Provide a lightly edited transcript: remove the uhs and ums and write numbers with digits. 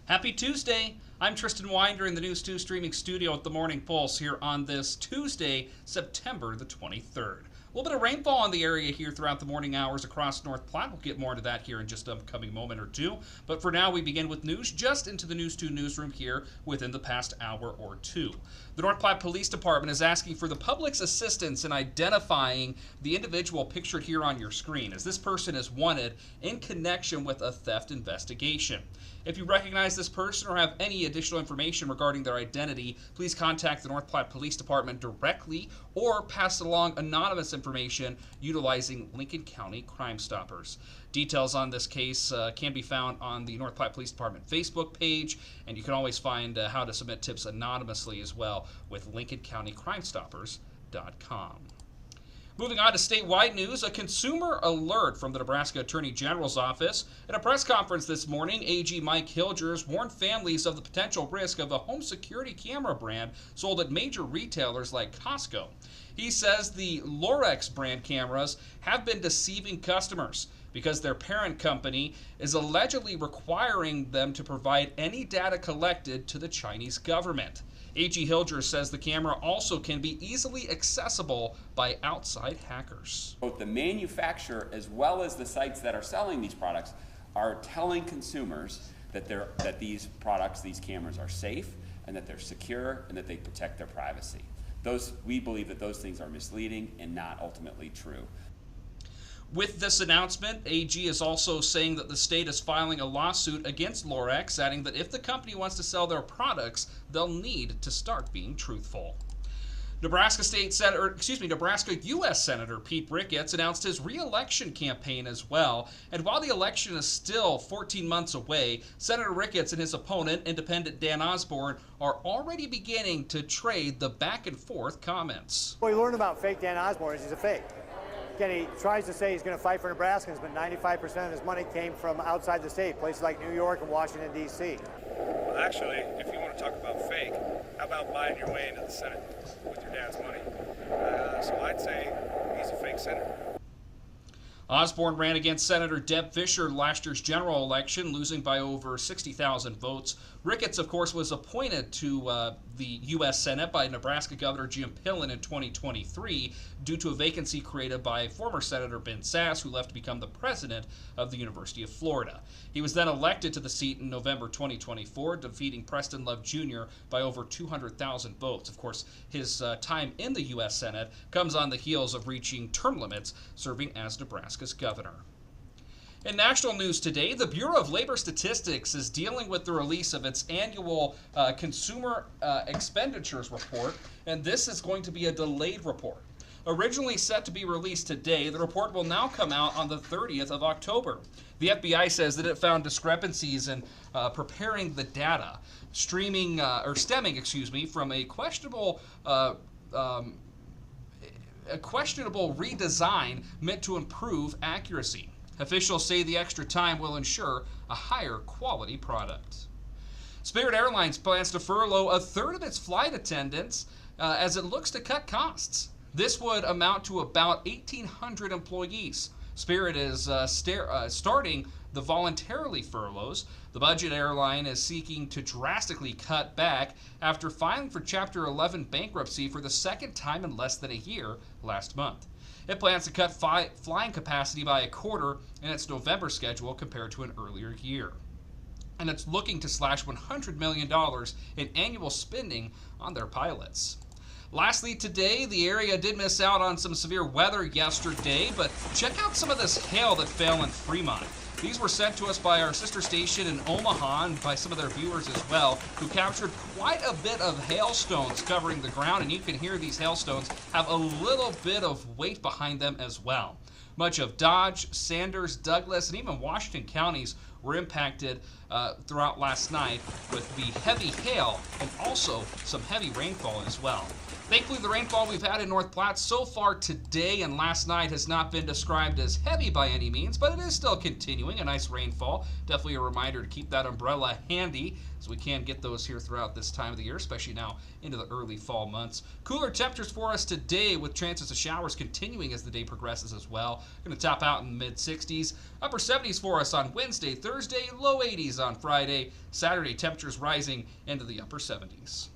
Happy Tuesday! I'm Tristan Winder in the News 2 streaming studio at the Morning Pulse here on this Tuesday, September the 23rd. A little bit of rainfall in the area here throughout the morning hours across North Platte. We'll get more into that here in just an upcoming moment or two. But for now, we begin with news just into the News 2 newsroom here within the past hour or two. The North Platte Police Department is asking for the public's assistance in identifying the individual pictured here on your screen, as this person is wanted in connection with a theft investigation. If you recognize this person or have any additional information regarding their identity, please contact the North Platte Police Department directly or pass along anonymous information utilizing Lincoln County Crime Stoppers. Details on this case can be found on the North Platte Police Department Facebook page, and you can always find how to submit tips anonymously as well with LincolnCountyCrimeStoppers.com. Moving on to statewide news, a consumer alert from the Nebraska Attorney General's office. At a press conference this morning, AG Mike Hilgers warned families of the potential risk of a home security camera brand sold at major retailers like Costco. He says the Lorex brand cameras have been deceiving customers because their parent company is allegedly requiring them to provide any data collected to the Chinese government. A.G. Hilger says the camera also can be easily accessible by outside hackers. Both the manufacturer as well as the sites that are selling these products are telling consumers that these products, these cameras, are safe and that they're secure and that they protect their privacy. We believe that those things are misleading and not ultimately true. With this announcement, AG is also saying that the state is filing a lawsuit against Lorex, adding that if the company wants to sell their products, they'll need to start being truthful. Nebraska U.S. Senator Pete Ricketts announced his re-election campaign as well. And while the election is still 14 months away, Senator Ricketts and his opponent, Independent Dan Osborne, are already beginning to trade the back-and-forth comments. What we learned about fake Dan Osborne is he's a fake. Again, he tries to say he's going to fight for Nebraskans, but 95% of his money came from outside the state, places like New York and Washington, D.C. Well, actually, if you want to talk about fake, how about buying your way into the Senate with your dad's money? So I'd say he's a fake senator. Osborne ran against Senator Deb Fischer last year's general election, losing by over 60,000 votes. Ricketts, of course, was appointed to the U.S. Senate by Nebraska Governor Jim Pillen in 2023 due to a vacancy created by former Senator Ben Sasse, who left to become the president of the University of Florida. He was then elected to the seat in November 2024, defeating Preston Love Jr. by over 200,000 votes. Of course, his time in the U.S. Senate comes on the heels of reaching term limits, serving as Nebraska's governor. In national news today, the Bureau of Labor Statistics is dealing with the release of its annual consumer expenditures report, and this is going to be a delayed report. Originally set to be released today, the report will now come out on the 30th of October. The FBI says that it found discrepancies in preparing the data, stemming from a questionable redesign meant to improve accuracy. Officials say the extra time will ensure a higher quality product. Spirit Airlines plans to furlough a third of its flight attendants as it looks to cut costs. This would amount to about 1,800 employees. Spirit is starting the voluntarily furloughs. The budget airline is seeking to drastically cut back after filing for Chapter 11 bankruptcy for the second time in less than a year last month. It plans to cut flying capacity by a quarter in its November schedule compared to an earlier year. And it's looking to slash $100 million in annual spending on their pilots. Lastly, today, the area did miss out on some severe weather yesterday, but check out some of this hail that fell in Fremont. These were sent to us by our sister station in Omaha and by some of their viewers as well, who captured quite a bit of hailstones covering the ground, and you can hear these hailstones have a little bit of weight behind them as well. Much of Dodge, Sanders, Douglas, and even Washington counties were impacted throughout last night with the heavy hail and also some heavy rainfall as well. Thankfully, the rainfall we've had in North Platte so far today and last night has not been described as heavy by any means, but it is still continuing, a nice rainfall. Definitely a reminder to keep that umbrella handy, as we can get those here throughout this time of the year, especially now into the early fall months. Cooler temperatures for us today with chances of showers continuing as the day progresses as well. Going to top out in the mid-60s, upper 70s for us on Wednesday, Thursday, Thursday, low 80s on Friday. Saturday, temperatures rising into the upper 70s.